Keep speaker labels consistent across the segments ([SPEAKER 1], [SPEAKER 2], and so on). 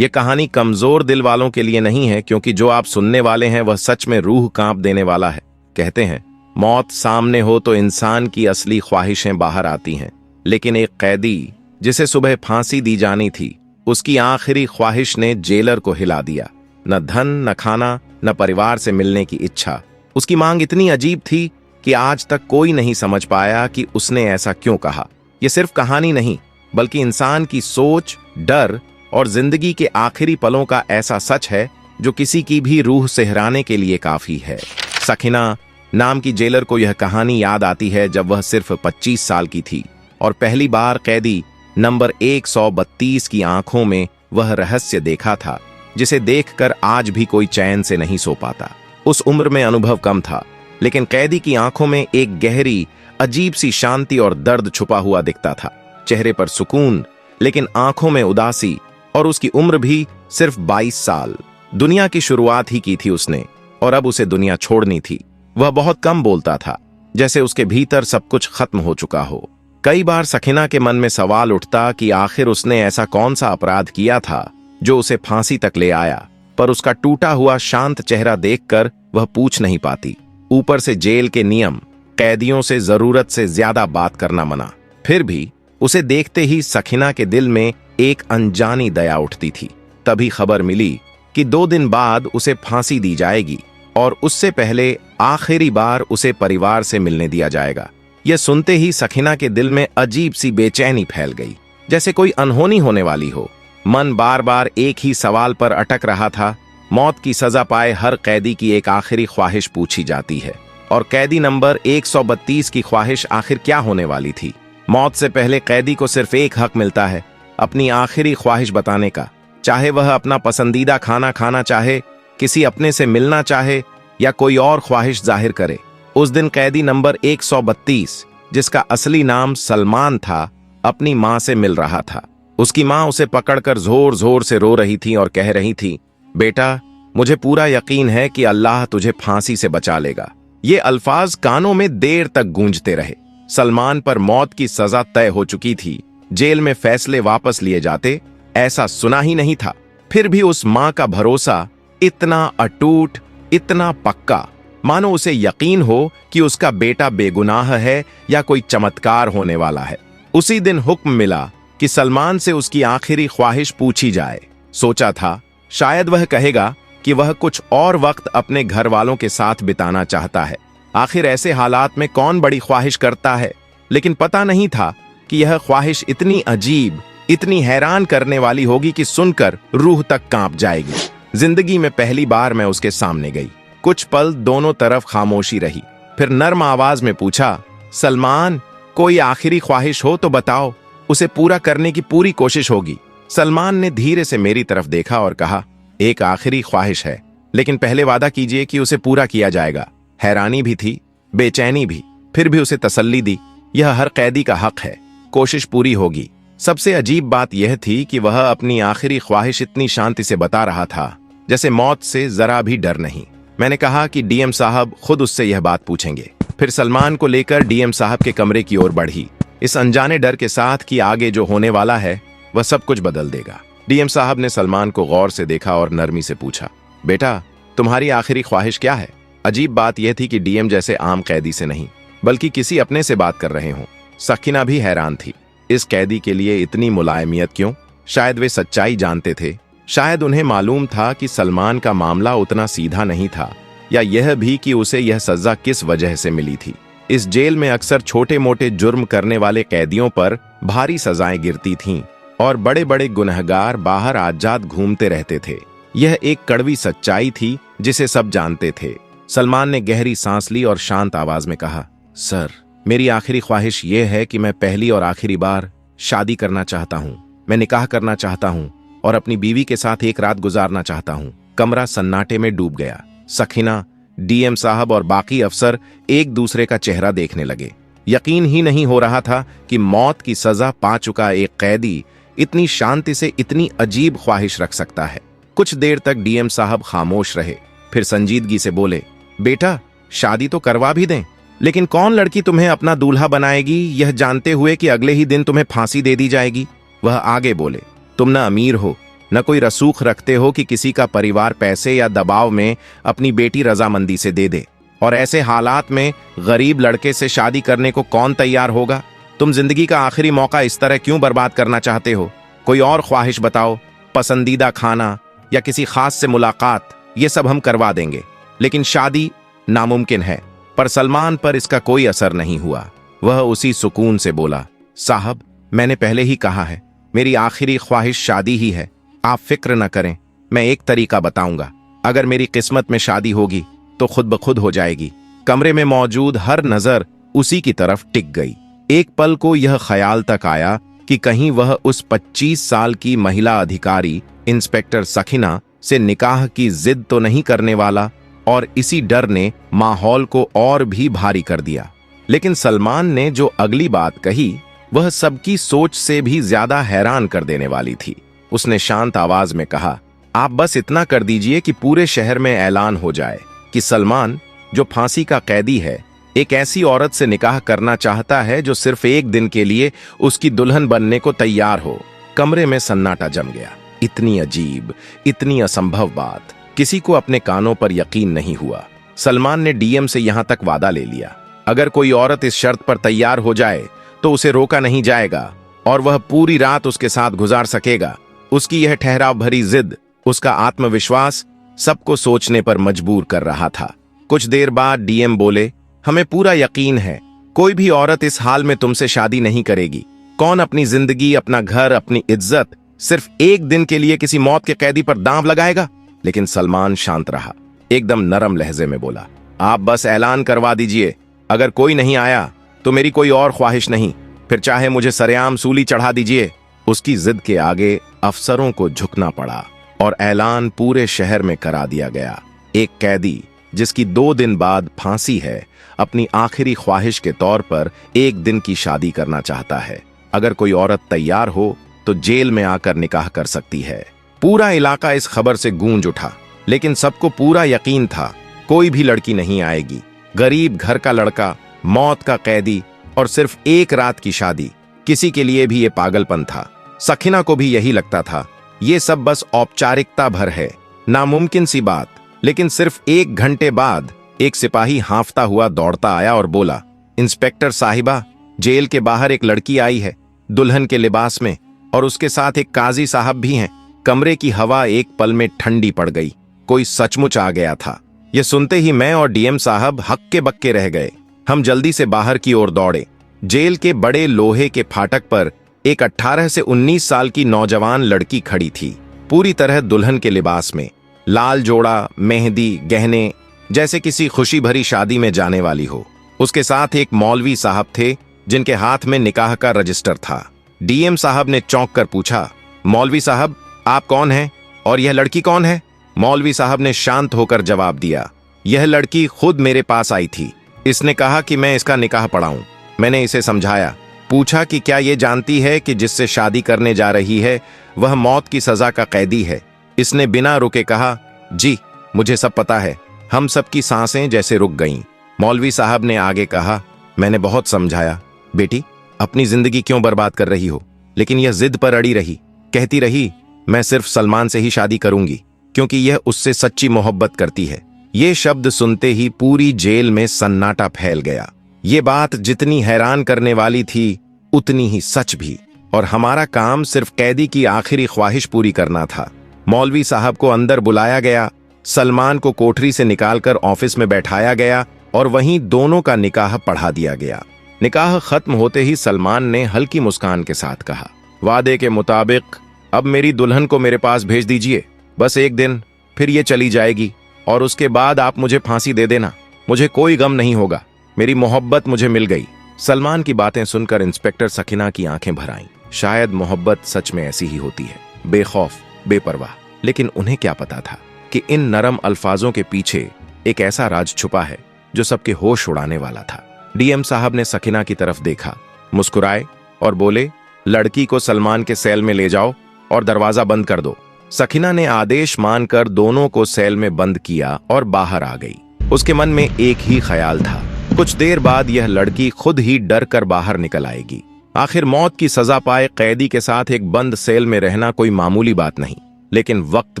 [SPEAKER 1] ये कहानी कमजोर दिल वालों के लिए नहीं है, क्योंकि जो आप सुनने वाले हैं वह सच में रूह कांप देने वाला है। कहते हैं मौत सामने हो तो इंसान की असली ख्वाहिशें बाहर आती हैं, लेकिन एक कैदी जिसे सुबह फांसी दी जानी थी, उसकी आखिरी ख्वाहिश ने जेलर को हिला दिया। न धन, न खाना, न परिवार से मिलने की इच्छा। उसकी मांग इतनी अजीब थी कि आज तक कोई नहीं समझ पाया कि उसने ऐसा क्यों कहा। यह सिर्फ कहानी नहीं, बल्कि इंसान की सोच, डर और जिंदगी के आखिरी पलों का ऐसा सच है जो किसी की भी रूह सिहराने के लिए काफी है। सखीना नाम की जेलर को यह कहानी याद आती है जब वह सिर्फ 25 साल की थी और पहली बार कैदी नंबर 132 की आंखों में वह रहस्य देखा था जिसे देखकर आज भी कोई चैन से नहीं सो पाता। उस उम्र में अनुभव कम था, लेकिन कैदी की आंखों में एक गहरी, अजीब सी शांति और दर्द छुपा हुआ दिखता था। चेहरे पर सुकून, लेकिन आंखों में उदासी। और उसकी उम्र भी सिर्फ 22 साल। दुनिया की शुरुआत ही की थी उसने, और अब उसे दुनिया छोड़नी थी। वह बहुत कम बोलता था, जैसे उसके भीतर सब कुछ खत्म हो चुका हो। कई बार सखीना के मन में सवाल उठता कि आखिर उसने ऐसा कौन सा अपराध किया था जो उसे फांसी तक ले आया, पर उसका टूटा हुआ शांत चेहरा देखकर वह पूछ नहीं पाती। ऊपर से जेल के नियम, कैदियों से जरूरत से ज्यादा बात करना मना। फिर भी उसे देखते ही सखीना के दिल में एक अनजानी दया उठती थी। तभी खबर मिली कि 2 दिन बाद उसे फांसी दी जाएगी और उससे पहले आखिरी बार उसे परिवार से मिलने दिया जाएगा। यह सुनते ही सखीना के दिल में अजीब सी बेचैनी फैल गई, जैसे कोई अनहोनी होने वाली हो। मन बार बार एक ही सवाल पर अटक रहा था। मौत की सजा पाए हर कैदी की एक आखिरी ख्वाहिश पूछी जाती है, और कैदी नंबर 132 की ख्वाहिश आखिर क्या होने वाली थी। मौत से पहले कैदी को सिर्फ एक हक मिलता है, अपनी आखिरी ख्वाहिश बताने का। चाहे वह अपना पसंदीदा खाना खाना चाहे, किसी अपने से मिलना चाहे, या कोई और ख्वाहिश जाहिर करे। उस दिन कैदी नंबर 132, जिसका असली नाम सलमान था, अपनी मां से मिल रहा था। उसकी मां उसे पकड़कर जोर जोर से रो रही थी और कह रही थी, बेटा, मुझे पूरा यकीन है कि अल्लाह तुझे फांसी से बचा लेगा। ये अल्फाज कानों में देर तक गूंजते रहे। सलमान पर मौत की सजा तय हो चुकी थी। जेल में फैसले वापस लिए जाते, ऐसा सुना ही नहीं था। फिर भी उस मां का भरोसा इतना अटूट, इतना पक्का, मानो उसे यकीन हो कि उसका बेटा बेगुनाह है या कोई चमत्कार होने वाला है। उसी दिन हुक्म मिला कि सलमान से उसकी आखिरी ख्वाहिश पूछी जाए। सोचा था शायद वह कहेगा कि वह कुछ और वक्त अपने घर वालों के साथ बिताना चाहता है। आखिर ऐसे हालात में कौन बड़ी ख्वाहिश करता है। लेकिन पता नहीं था कि यह ख्वाहिश इतनी अजीब, इतनी हैरान करने वाली होगी कि सुनकर रूह तक कांप जाएगी। जिंदगी में पहली बार मैं उसके सामने गई। कुछ पल दोनों तरफ खामोशी रही। फिर नर्म आवाज में पूछा, सलमान, कोई आखिरी ख्वाहिश हो तो बताओ, उसे पूरा करने की पूरी कोशिश होगी। सलमान ने धीरे से मेरी तरफ देखा और कहा, एक आखिरी ख्वाहिश है, लेकिन पहले वादा कीजिए कि उसे पूरा किया जाएगा। हैरानी भी थी, बेचैनी भी, फिर भी उसे तसल्ली दी, यह हर कैदी का हक है, कोशिश पूरी होगी। सबसे अजीब बात यह थी कि वह अपनी आखिरी ख्वाहिश इतनी शांति से बता रहा था, जैसे मौत से जरा भी डर नहीं। मैंने कहा कि डीएम साहब खुद उससे यह बात पूछेंगे। फिर सलमान को लेकर डीएम साहब के कमरे की ओर बढ़ी, इस अनजाने डर के साथ कि आगे जो होने वाला है वह सब कुछ बदल देगा। डीएम साहब ने सलमान को गौर से देखा और नरमी से पूछा, बेटा, तुम्हारी आखिरी ख्वाहिश क्या है? अजीब बात यह थी कि डीएम जैसे आम कैदी से नहीं, बल्कि किसी अपने से बात कर रहे हों। सखीना भी हैरान थी, इस कैदी के लिए इतनी मुलायमियत क्यों? शायद वे सच्चाई जानते थे, शायद उन्हें मालूम था कि सलमान का मामला उतना सीधा नहीं था, या यह भी कि उसे यह सजा किस वजह से मिली थी। इस जेल में अक्सर छोटे मोटे जुर्म करने वाले कैदियों पर भारी सजाएं गिरती थीं और बड़े बड़े गुनहगार बाहर आजाद घूमते रहते थे। यह एक कड़वी सच्चाई थी जिसे सब जानते थे। सलमान ने गहरी सांस ली और शांत आवाज में कहा, सर, मेरी आखिरी ख्वाहिश यह है कि मैं पहली और आखिरी बार शादी करना चाहता हूँ। मैं निकाह करना चाहता हूँ और अपनी बीवी के साथ एक रात गुजारना चाहता हूँ। कमरा सन्नाटे में डूब गया। सखीना, डीएम साहब और बाकी अफसर एक दूसरे का चेहरा देखने लगे। यकीन ही नहीं हो रहा था कि मौत की सजा पा चुका एक कैदी इतनी शांति से इतनी अजीब ख्वाहिश रख सकता है। कुछ देर तक डीएम साहब खामोश रहे, फिर संजीदगी से बोले, बेटा, शादी तो करवा भी दें, लेकिन कौन लड़की तुम्हें अपना दूल्हा बनाएगी यह जानते हुए कि अगले ही दिन तुम्हें फांसी दे दी जाएगी? वह आगे बोले, तुम ना अमीर हो, न कोई रसूख रखते हो कि किसी का परिवार पैसे या दबाव में अपनी बेटी रजामंदी से दे दे। और ऐसे हालात में गरीब लड़के से शादी करने को कौन तैयार होगा? तुम जिंदगी का आखिरी मौका इस तरह क्यों बर्बाद करना चाहते हो? कोई और ख्वाहिश बताओ, पसंदीदा खाना या किसी खास से मुलाकात, ये सब हम करवा देंगे, लेकिन शादी नामुमकिन है। पर सलमान पर इसका कोई असर नहीं हुआ। वह उसी सुकून से बोला, साहब, मैंने पहले ही कहा है, मेरी आखिरी ख्वाहिश शादी ही है। आप फिक्र न करें, मैं एक तरीका बताऊंगा। अगर मेरी किस्मत में शादी होगी तो खुद ब खुद हो जाएगी। कमरे में मौजूद हर नजर उसी की तरफ टिक गई। एक पल को यह ख्याल तक आया कि कहीं वह उस 25 साल की महिला अधिकारी इंस्पेक्टर सखीना से निकाह की जिद तो नहीं करने वाला, और इसी डर ने माहौल को और भी भारी कर दिया। लेकिन सलमान ने जो अगली बात कही वह सबकी सोच से भी ज्यादा हैरान कर देने वाली थी। उसने शांत आवाज में कहा, आप बस इतना कर दीजिए कि पूरे शहर में ऐलान हो जाए कि सलमान, जो फांसी का कैदी है, एक ऐसी औरत से निकाह करना चाहता है जो सिर्फ एक दिन के लिए उसकी दुल्हन बनने को तैयार हो। कमरे में सन्नाटा जम गया। इतनी अजीब, इतनी असंभव बात, किसी को अपने कानों पर यकीन नहीं हुआ। सलमान ने डीएम से यहां तक वादा ले लिया, अगर कोई औरत इस शर्त पर तैयार हो जाए तो उसे रोका नहीं जाएगा और वह पूरी रात उसके साथ गुजार सकेगा। उसकी यह ठहराव भरी जिद, उसका आत्मविश्वास सबको सोचने पर मजबूर कर रहा था। कुछ देर बाद डीएम बोले, हमें पूरा यकीन है कोई भी औरत इस हाल में तुमसे शादी नहीं करेगी। कौन अपनी जिंदगी, अपना घर, अपनी इज्जत सिर्फ एक दिन के लिए किसी मौत के कैदी पर दांव लगाएगा? लेकिन सलमान शांत रहा। एकदम नरम लहजे में बोला, आप बस ऐलान करवा दीजिए, अगर कोई नहीं आया तो मेरी कोई और ख्वाहिश नहीं, फिर चाहे मुझे सरेआम सूली चढ़ा दीजिए। उसकी जिद के आगे अफसरों को झुकना पड़ा और ऐलान पूरे शहर में करा दिया गया। एक कैदी जिसकी 2 दिन बाद फांसी है, अपनी आखिरी ख्वाहिश के तौर पर एक दिन की शादी करना चाहता है। अगर कोई औरत तैयार हो तो जेल में आकर निकाह कर सकती है। पूरा इलाका इस खबर से गूंज उठा, लेकिन सबको पूरा यकीन था कोई भी लड़की नहीं आएगी। गरीब घर का लड़का, मौत का कैदी और सिर्फ एक रात की शादी, किसी के लिए भी ये पागलपन था। सखीना को भी यही लगता था, ये सब बस औपचारिकता भर है, नामुमकिन सी बात। लेकिन सिर्फ 1 घंटे बाद एक सिपाही हांफता हुआ दौड़ता आया और बोला, इंस्पेक्टर साहिबा, जेल के बाहर एक लड़की आई है, दुल्हन के लिबास में, और उसके साथ एक काजी साहब भी हैं। कमरे की हवा एक पल में ठंडी पड़ गई। कोई सचमुच आ गया था। यह सुनते ही मैं और डीएम साहब हक्के बक्के रह गए। हम जल्दी से बाहर की ओर दौड़े। जेल के बड़े लोहे के फाटक पर एक 18 से 19 साल की नौजवान लड़की खड़ी थी, पूरी तरह दुल्हन के लिबास में। लाल जोड़ा, मेहंदी, गहने, जैसे किसी खुशी भरी शादी में जाने वाली हो। उसके साथ एक मौलवी साहब थे जिनके हाथ में निकाह का रजिस्टर था। डीएम साहब ने चौंक कर पूछा, मौलवी साहब, आप कौन हैं और यह लड़की कौन है? मौलवी साहब ने शांत होकर जवाब दिया, यह लड़की खुद मेरे पास आई थी। इसने कहा कि मैं इसका निकाह पढ़ाऊं। मैंने इसे समझाया, पूछा कि क्या ये जानती है कि जिससे शादी करने जा रही है वह मौत की सजा का कैदी है। इसने बिना रुके कहा, जी मुझे सब पता है। हम सबकी सांसें जैसे रुक गईं। मौलवी साहब ने आगे कहा, मैंने बहुत समझाया, बेटी अपनी जिंदगी क्यों बर्बाद कर रही हो, लेकिन यह जिद पर अड़ी रही। कहती रही, मैं सिर्फ सलमान से ही शादी करूंगी क्योंकि यह उससे सच्ची मोहब्बत करती है। ये शब्द सुनते ही पूरी जेल में सन्नाटा फैल गया। ये बात जितनी हैरान करने वाली थी उतनी ही सच भी, और हमारा काम सिर्फ कैदी की आखिरी ख्वाहिश पूरी करना था। मौलवी साहब को अंदर बुलाया गया, सलमान को कोठरी से निकालकर ऑफिस में बैठाया गया और वहीं दोनों का निकाह पढ़ा दिया गया। निकाह खत्म होते ही सलमान ने हल्की मुस्कान के साथ कहा, वादे के मुताबिक अब मेरी दुल्हन को मेरे पास भेज दीजिए। बस एक दिन, फिर ये चली जाएगी और उसके बाद आप मुझे फांसी दे देना। मुझे कोई गम नहीं होगा, मेरी मोहब्बत मुझे मिल गई। सलमान की बातें सुनकर इंस्पेक्टर सखीना की आंखें भर आईं। शायद मोहब्बत सच में ऐसी ही होती है, बेखौफ, बेपरवाह। लेकिन उन्हें क्या पता था कि इन नरम अल्फाजों के पीछे एक ऐसा राज छुपा है जो सबके होश उड़ाने वाला था। डीएम साहब ने सखीना की तरफ देखा, मुस्कुराए और बोले, लड़की को सलमान के सेल में ले जाओ और दरवाजा बंद कर दो। सखीना ने आदेश मानकर दोनों को सेल में बंद किया और बाहर आ गई। उसके मन में एक ही ख्याल था, कुछ देर बाद यह लड़की खुद ही डर कर बाहर निकल आएगी। आखिर मौत की सजा पाए कैदी के साथ एक बंद सेल में रहना कोई मामूली बात नहीं। लेकिन वक्त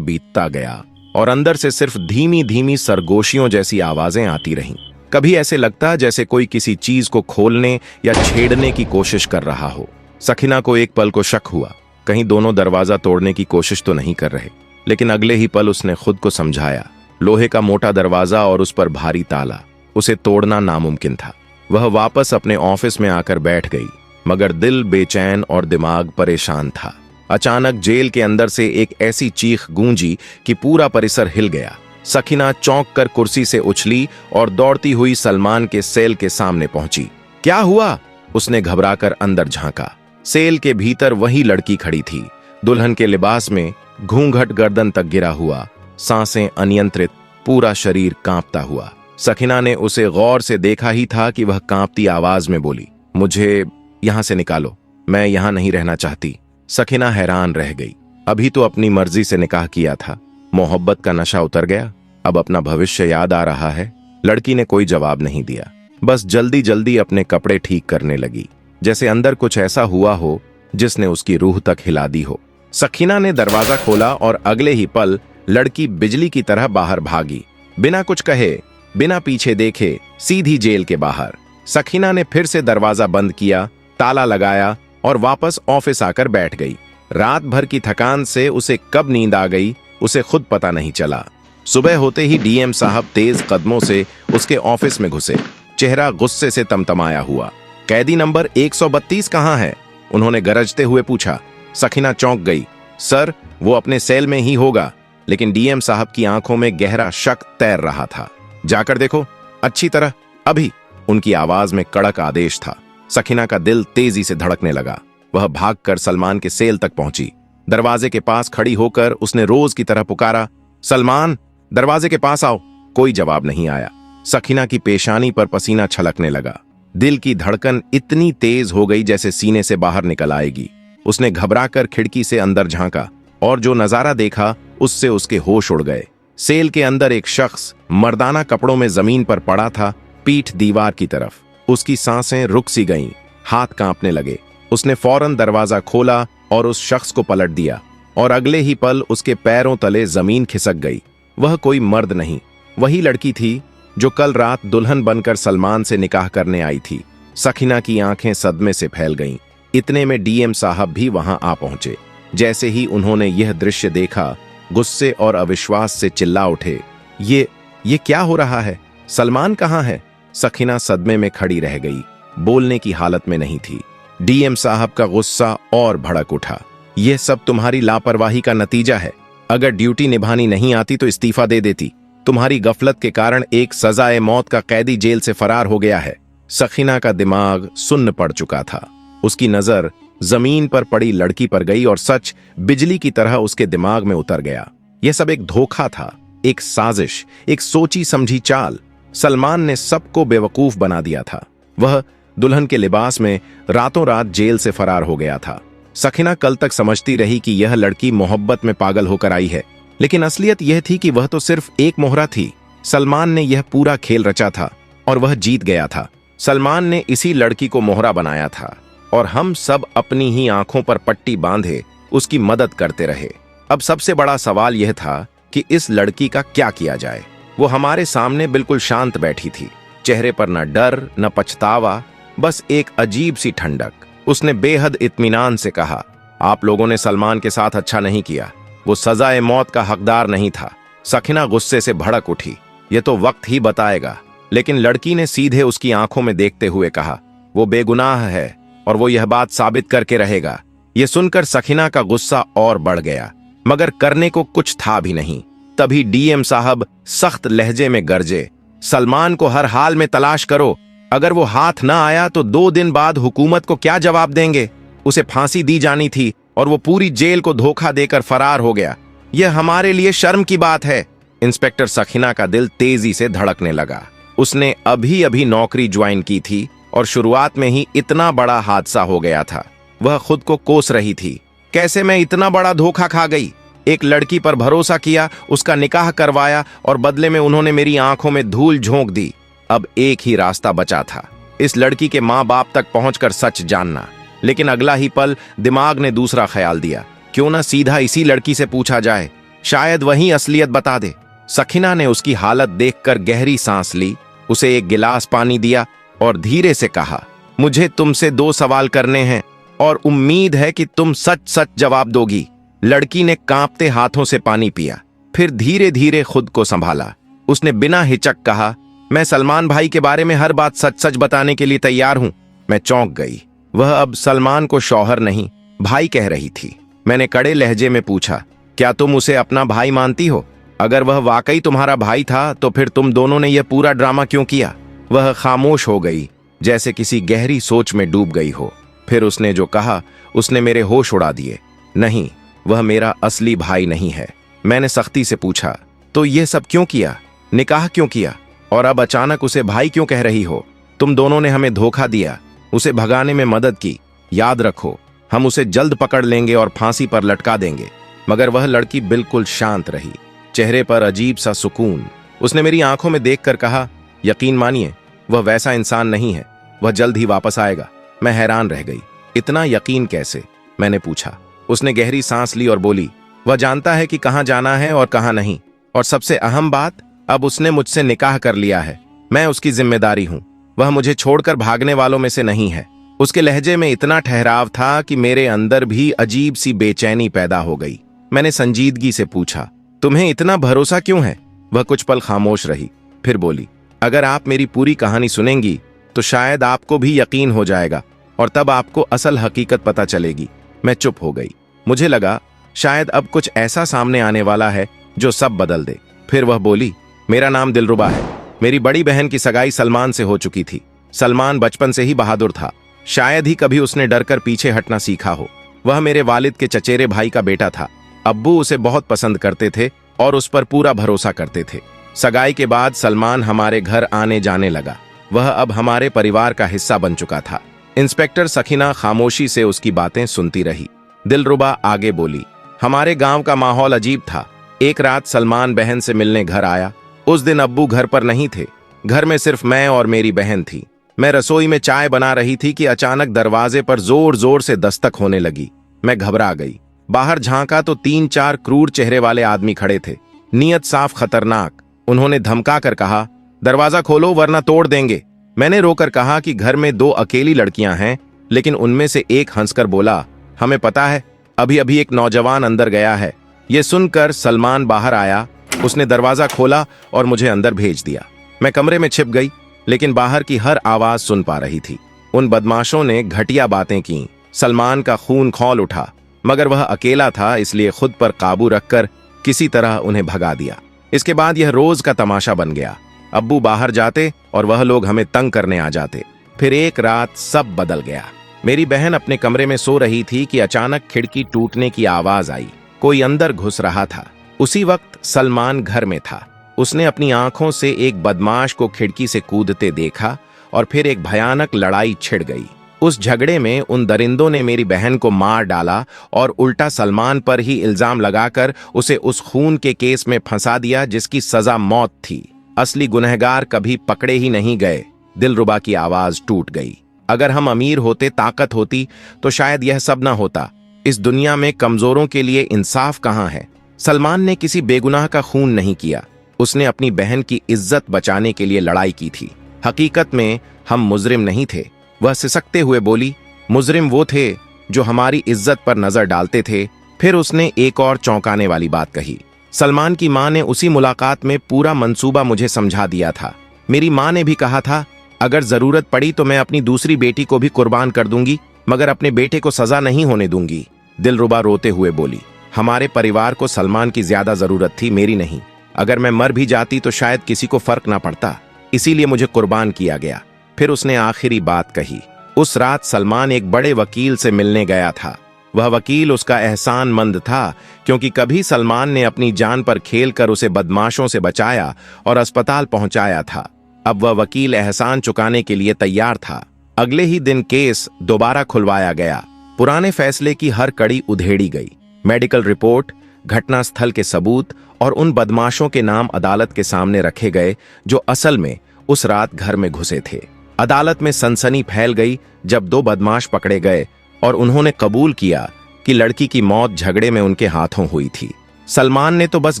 [SPEAKER 1] बीतता गया और अंदर से सिर्फ धीमी धीमी सरगोशियों जैसी आवाजें आती रहीं। कभी ऐसे लगता जैसे कोई किसी चीज को खोलने या छेड़ने की कोशिश कर रहा हो। सखीना को एक पल को शक हुआ, कहीं दोनों दरवाजा तोड़ने की कोशिश तो नहीं कर रहे। लेकिन अगले ही पल उसने खुद को समझाया, लोहे का मोटा दरवाजा और उस पर भारी ताला, उसे तोड़ना नामुमकिन था। वह वापस अपने ऑफिस में आकर बैठ गई, मगर दिल बेचैन और दिमाग परेशान था। अचानक जेल के अंदर से एक ऐसी चीख गूंजी कि पूरा परिसर हिल गया। सखीना चौंक कर कुर्सी से उछली और दौड़ती हुई सलमान के सेल के सामने पहुंची। क्या हुआ? उसने घबराकर अंदर झांका। सेल के भीतर वही लड़की खड़ी थी, दुल्हन के लिबास में, घूंघट गर्दन तक गिरा हुआ, सांसें अनियंत्रित, पूरा शरीर कांपता हुआ। सखीना ने उसे गौर से देखा ही था कि वह कांपती आवाज में बोली, मुझे यहां से निकालो, मैं यहां नहीं रहना चाहती। सखीना हैरान रह गई। अभी तो अपनी मर्जी से निकाह किया था, मोहब्बत का नशा उतर गया, अब अपना भविष्य याद आ रहा है। लड़की ने कोई जवाब नहीं दिया, बस जल्दी जल्दी अपने कपड़े ठीक करने लगी, जैसे अंदर कुछ ऐसा हुआ हो जिसने उसकी रूह तक हिला दी हो। सखीना ने दरवाजा खोला और अगले ही पल लड़की बिजली की तरह बाहर भागी, बिना कुछ कहे, बिना पीछे देखे, सीधी जेल के बाहर। सखीना ने फिर से दरवाजा बंद किया, ताला लगाया और वापस ऑफिस आकर बैठ गई। रात भर की थकान से उसे कब नींद आ गई उसे खुद पता नहीं चला। सुबह होते ही डीएम साहब तेज कदमों से उसके ऑफिस में घुसे, चेहरा गुस्से से तमतमाया हुआ। कैदी नंबर 132 कहाँ है? उन्होंने गरजते हुए पूछा। सखीना चौंक गई। सर, वो अपने सेल में ही होगा। लेकिन डीएम साहब की आंखों में गहरा शक तैर रहा था। जाकर देखो, अच्छी तरह, अभी। उनकी आवाज में कड़क आदेश था। सखीना का दिल तेजी से धड़कने लगा। वह भागकर सलमान के सेल तक पहुंची। दरवाजे के पास खड़ी होकर उसने रोज की तरह पुकारा, सलमान, दरवाजे के पास आओ। कोई जवाब नहीं आया। सखीना की पेशानी पर पसीना छलकने लगा। दिल की धड़कन इतनी तेज हो गई जैसे सीने से बाहर निकल आएगी। उसने घबराकर खिड़की से अंदर झांका और जो नजारा देखा उससे उसके होश उड़ गए। सेल के अंदर एक शख्स मर्दाना कपड़ों में जमीन पर पड़ा था, पीठ दीवार की तरफ। उसकी सांसें रुक सी गईं, हाथ कांपने लगे। उसने फौरन दरवाजा खोला और उस शख्स को पलट दिया और अगले ही पल उसके पैरों तले जमीन खिसक गई। वह कोई मर्द नहीं, वही लड़की थी जो कल रात दुल्हन बनकर सलमान से निकाह करने आई थी। सखीना की आंखें सदमे से फैल गईं। इतने में डीएम साहब भी वहां आ पहुंचे। जैसे ही उन्होंने यह दृश्य देखा, गुस्से और अविश्वास से चिल्ला उठे, ये क्या हो रहा है? सलमान कहाँ है? सखीना सदमे में खड़ी रह गई, बोलने की हालत में नहीं थी। डीएम साहब का गुस्सा और भड़क उठा। यह सब तुम्हारी लापरवाही का नतीजा है। अगर ड्यूटी निभानी नहीं आती तो इस्तीफा दे देती। तुम्हारी गफलत के कारण एक सजाए मौत का कैदी जेल से फरार हो गया है। सखीना का दिमाग सुन्न पड़ चुका था। उसकी नजर जमीन पर पड़ी लड़की पर गई और सच बिजली की तरह उसके दिमाग में उतर गया। यह सब एक धोखा था, एक साजिश, एक सोची समझी चाल। सलमान ने सबको बेवकूफ बना दिया था। वह दुल्हन के लिबास में रातों रात जेल से फरार हो गया था। सखीना कल तक समझती रही कि यह लड़की मोहब्बत में पागल होकर आई है, लेकिन असलियत यह थी कि वह तो सिर्फ एक मोहरा थी। सलमान ने यह पूरा खेल रचा था और वह जीत गया था। सलमान ने इसी लड़की को मोहरा बनाया था और हम सब अपनी ही आंखों पर पट्टी बांधे उसकी मदद करते रहे। अब सबसे बड़ा सवाल यह था कि इस लड़की का क्या किया जाए। वो हमारे सामने बिल्कुल शांत बैठी थी, चेहरे पर न डर न पछतावा, बस एक अजीब सी ठंडक। उसने बेहद इत्मीनान से कहा, आप लोगों ने सलमान के साथ अच्छा नहीं किया, वो सजाए मौत का हकदार नहीं था। सखीना गुस्से से भड़क उठी, ये तो वक्त ही बताएगा। लेकिन लड़की ने सीधे उसकी आंखों में देखते हुए कहा, वो बेगुनाह है और वो यह बात साबित करके रहेगा। यह सुनकर सखीना का गुस्सा और बढ़ गया, मगर करने को कुछ था भी नहीं। तभी डीएम साहब सख्त लहजे में गरजे, सलमान को हर हाल में तलाश करो। अगर वो हाथ ना आया तो 2 दिन बाद हुकूमत को क्या जवाब देंगे? उसे फांसी दी जानी थी और वो पूरी जेल को धोखा देकर फरार हो गया। यह हमारे लिए शर्म की बात है। इंस्पेक्टर सखीना का दिल तेजी से धड़कने लगा। उसने अभी अभी नौकरी ज्वाइन की थी और शुरुआत में ही इतना बड़ा हादसा हो गया था। वह खुद को कोस रही थी, कैसे मैं इतना बड़ा धोखा खा गई? एक लड़की पर भरोसा किया, उसका निकाह करवाया और बदले में उन्होंने मेरी आंखों में धूल झोंक दी। अब एक ही रास्ता बचा था, इस लड़की के माँ बाप तक पहुंचकर सच जानना। लेकिन अगला ही पल दिमाग ने दूसरा ख्याल दिया। क्यों ना सीधा इसी लड़की से पूछा जाए, शायद वही असलियत बता दे। सखीना ने उसकी हालत देखकर गहरी सांस ली, उसे एक गिलास पानी दिया और धीरे से कहा, मुझे तुमसे 2 सवाल करने हैं और उम्मीद है कि तुम सच सच जवाब दोगी। लड़की ने कांपते हाथों से पानी पिया, फिर धीरे धीरे खुद को संभाला। उसने बिना हिचक कहा, मैं सलमान भाई के बारे में हर बात सच सच बताने के लिए तैयार हूं। मैं चौंक गई। वह अब सलमान को शौहर नहीं भाई कह रही थी। मैंने कड़े लहजे में पूछा, क्या तुम उसे अपना भाई मानती हो? अगर वह वाकई तुम्हारा भाई था तो फिर तुम दोनों ने यह पूरा ड्रामा क्यों किया? वह खामोश हो गई, जैसे किसी गहरी सोच में डूब गई हो। फिर उसने जो कहा उसने मेरे होश उड़ा दिए। नहीं, वह मेरा असली भाई नहीं है। मैंने सख्ती से पूछा, तो यह सब क्यों किया? निकाह क्यों किया? और अब अचानक उसे भाई क्यों कह रही हो? तुम दोनों ने हमें धोखा दिया, उसे भगाने में मदद की। याद रखो, हम उसे जल्द पकड़ लेंगे और फांसी पर लटका देंगे। मगर वह लड़की बिल्कुल शांत रही, चेहरे पर अजीब सा सुकून। उसने मेरी आंखों में देखकर कहा, यकीन मानिए, वह वैसा इंसान नहीं है, वह जल्द ही वापस आएगा। मैं हैरान रह गई। इतना यकीन कैसे? मैंने पूछा। उसने गहरी सांस ली और बोली, वह जानता है कि कहां जाना है और कहां नहीं। और सबसे अहम बात, अब उसने मुझसे निकाह कर लिया है। मैं उसकी जिम्मेदारी हूं। वह मुझे छोड़कर भागने वालों में से नहीं है। उसके लहजे में इतना ठहराव था कि मेरे अंदर भी अजीब सी बेचैनी पैदा हो गई। मैंने संजीदगी से पूछा, तुम्हें इतना भरोसा क्यों है? वह कुछ पल खामोश रही, फिर बोली, अगर आप मेरी पूरी कहानी सुनेंगी तो शायद आपको भी यकीन हो जाएगा और तब आपको असल हकीकत पता चलेगी। मैं चुप हो गई। मुझे लगा शायद अब कुछ ऐसा सामने आने वाला है जो सब बदल दे। फिर वह बोली, मेरा नाम दिलरुबा है। मेरी बड़ी बहन की सगाई सलमान से हो चुकी थी। सलमान बचपन से ही बहादुर था। शायद ही कभी उसने डरकर पीछे हटना सीखा हो। वह मेरे वालिद के चचेरे भाई का बेटा था। अब्बू उसे बहुत पसंद करते थे और उस पर पूरा भरोसा करते थे। सगाई के बाद सलमान हमारे घर आने जाने लगा। वह अब हमारे परिवार का हिस्सा बन चुका था। इंस्पेक्टर सखीना खामोशी से उसकी बातें सुनती रही। दिलरुबा आगे बोली, हमारे गांव का माहौल अजीब था। एक रात सलमान बहन से मिलने घर आया। उस दिन अब्बू घर पर नहीं थे। घर में सिर्फ मैं और मेरी बहन थी। मैं रसोई में चाय बना रही थी कि अचानक दरवाजे पर जोर जोर से दस्तक होने लगी। मैं घबरा गई। बाहर झांका तो 3-4 क्रूर चेहरे वाले आदमी खड़े थे, नियत साफ खतरनाक। उन्होंने धमका कर कहा, दरवाजा खोलो वरना तोड़ देंगे। मैंने रोकर कहा कि घर में 2 अकेली लड़कियां हैं, लेकिन उनमें से एक हंसकर बोला, हमें पता है, अभी अभी एक नौजवान अंदर गया है। यह सुनकर सलमान बाहर आया। उसने दरवाजा खोला और मुझे अंदर भेज दिया। मैं कमरे में छिप गई, लेकिन बाहर की हर आवाज सुन पा रही थी। उन बदमाशों ने घटिया बातें की। सलमान का खून खौल उठा, मगर वह अकेला था, इसलिए खुद पर काबू रखकर किसी तरह उन्हें भगा दिया। इसके बाद यह रोज का तमाशा बन गया। अब्बू बाहर जाते और वह लोग हमें तंग करने आ जाते। फिर एक रात सब बदल गया। मेरी बहन अपने कमरे में सो रही थी कि अचानक खिड़की टूटने की आवाज आई। कोई अंदर घुस रहा था। उसी वक्त सलमान घर में था। उसने अपनी आंखों से एक बदमाश को खिड़की से कूदते देखा और फिर एक भयानक लड़ाई छिड़ गई। उस झगड़े में उन दरिंदों ने मेरी बहन को मार डाला और उल्टा सलमान पर ही इल्जाम लगाकर उसे उस खून के केस में फंसा दिया जिसकी सजा मौत थी। असली गुनहगार कभी पकड़े ही नहीं गए। दिलरुबा की आवाज टूट गई। अगर हम अमीर होते, ताकत होती, तो शायद यह सब ना होता। इस दुनिया में कमजोरों के लिए इंसाफ कहां है? सलमान ने किसी बेगुनाह का खून नहीं किया। उसने अपनी बहन की इज्जत बचाने के लिए लड़ाई की थी। हकीकत में हम मुजरिम नहीं थे। वह सिसकते हुए बोली, मुजरिम वो थे जो हमारी इज्जत पर नजर डालते थे। फिर उसने एक और चौंकाने वाली बात कही। सलमान की मां ने उसी मुलाकात में पूरा मंसूबा मुझे समझा दिया था। मेरी मां ने भी कहा था, अगर जरूरत पड़ी तो मैं अपनी दूसरी बेटी को भी कुर्बान कर दूंगी, मगर अपने बेटे को सजा नहीं होने दूंगी। दिलरुबा रोते हुए बोली, हमारे परिवार को सलमान की ज्यादा जरूरत थी, मेरी नहीं। अगर मैं मर भी जाती तो शायद किसी को फर्क ना पड़ता, इसीलिए मुझे कुर्बान किया गया। फिर उसने आखिरी बात कही। उस रात सलमान एक बड़े वकील से मिलने गया था। वह वकील उसका एहसानमंद था, क्योंकि कभी सलमान ने अपनी जान पर खेलकर उसे बदमाशों से बचाया और अस्पताल पहुंचाया था। अब वह वकील एहसान चुकाने के लिए तैयार था। अगले ही दिन केस दोबारा खुलवाया गया। पुराने फैसले की हर कड़ी उधेड़ी गई। मेडिकल रिपोर्ट, घटनास्थल के सबूत और उन बदमाशों के नाम अदालत के सामने रखे गए जो असल में उस रात घर में घुसे थे। अदालत में सनसनी फैल गई जब 2 बदमाश पकड़े गए और उन्होंने कबूल किया कि लड़की की मौत झगड़े में उनके हाथों हुई थी। सलमान ने तो बस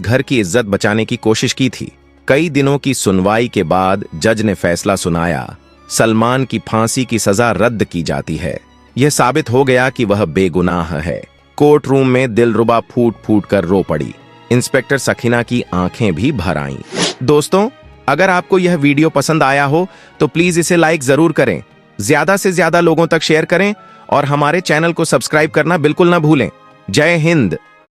[SPEAKER 1] घर की इज्जत बचाने की कोशिश की थी। कई दिनों की सुनवाई के बाद जज ने फैसला सुनाया, सलमान की फांसी की सजा रद्द की जाती है। यह साबित हो गया कि वह बेगुनाह है। कोर्ट रूम में दिलरुबा फूट फूट कर रो पड़ी। इंस्पेक्टर सखीना की आंखें भी भर आईं। दोस्तों, अगर आपको यह वीडियो पसंद आया हो तो प्लीज इसे लाइक जरूर करें, ज्यादा से ज्यादा लोगों तक शेयर करें और हमारे चैनल को सब्सक्राइब करना बिल्कुल ना भूलें। जय हिंद।